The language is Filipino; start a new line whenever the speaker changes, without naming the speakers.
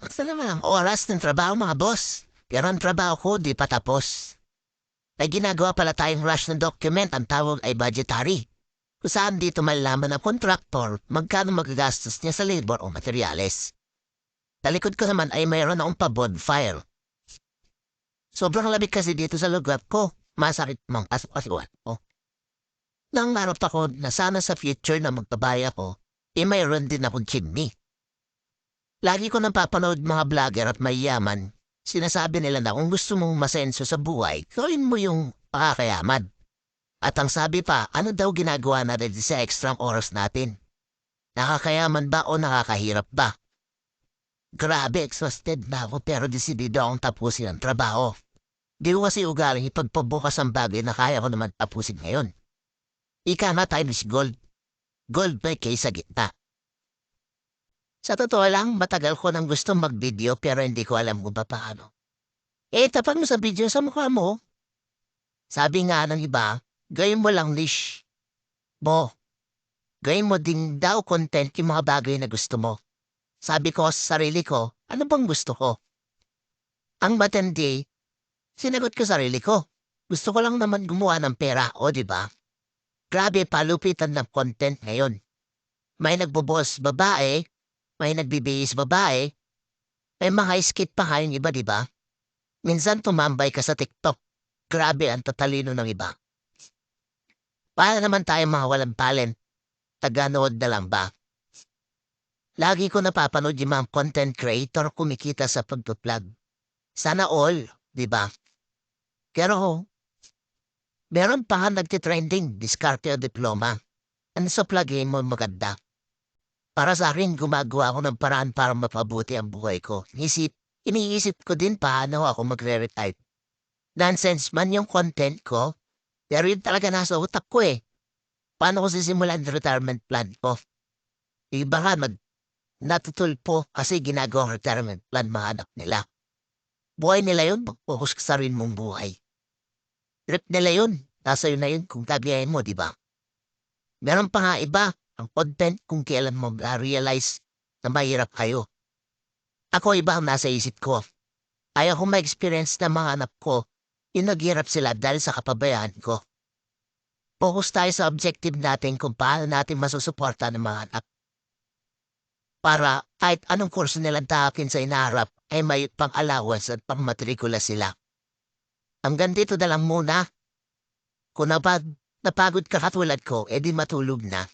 Basta naman ang oras ng trabaho mga boss. Pero ang trabaho ko di pa tapos. May ginagawa pala tayong rush na document, ang tawag ay budgetary. Kung saan dito malalaman ng kontraktor magkano magagastos niya sa labor o materyales. Talikod ko naman ay mayroon akong pa-bond file. Sobrang lamig kasi dito sa lugar ko. Masakit mang pasok-pasuan ko. Nangarap ako na sana sa future na magpabaya ko, mayroon din akong chimney. Lagi ko nang papanood mga vlogger at mayayaman. Sinasabi nila na kung gusto mong masenso sa buhay, gawin mo yung pakakayaman. At ang sabi pa, ano daw ginagawa natin sa extra oras natin? Nakakayaman ba o nakakahirap ba? Grabe, exhausted na ako pero desidido akong tapusin ang trabaho. Di ko kasi ugaling ipagpabukas ang bagay na kaya ko naman tapusin ngayon. Ika nga time is gold. Gold by kaysa gitna. Sa totoo lang, matagal ko nang gusto mag-video pero hindi ko alam kung paano. Tapat mo sa video sa mukha mo. Sabi nga ng iba, gawin mo lang niche mo. Gawin mo din daw content yung mga bagay na gusto mo. Sabi ko sa sarili ko, ano bang gusto ko? Ang matindi, sinagot ko sarili ko. Gusto ko lang naman gumawa ng pera, o di ba? Grabe palupitan ng content ngayon. May nagbo-boss babae, may nagbibihis babae, may mga skit pa kayong iba, di ba? Minsan tumambay ka sa TikTok. Grabe ang tatalino ng iba. Para naman tayo mga walang talent, taganood na lang ba? Lagi ko napapanood yung mga content creator kumikita sa pagtuplug. Sana all, di ba? Pero, meron pa nga nagtitrending, diskarte o diploma. Ano sa plugin mo maganda? Para sa akin, gumagawa ako ng paraan para mapabuti ang buhay ko. Iniisip ko din paano ako magre-retire. Nonsense man yung content ko, pero yun talaga nasa utak ko eh. Paano ko sisimulan ang retirement plan ko? Iba nga natutulpo kasi ginagawang retirement plan mga anak nila. Buhay nila yun, mag-focus ka sa rin mong buhay. Trip nila yun, nasa yun na yun kung tabihin mo, di ba? Meron pa nga iba, ang content kung kailan mo realize na mahirap kayo. Ako iba ang nasa isip ko. Ayaw kong ma-experience ng mga anak ko yung naghirap sila dahil sa kapabayaan ko. Focus tayo sa objective natin kung paano natin masusuporta ng mga anak. Para kahit anong kurso nilang tahakin sa inaharap ay may pang-allowance at pang-matrikula sila. Hanggang dito na lang muna. Kung napagod ka katulad ko, edi matulog na.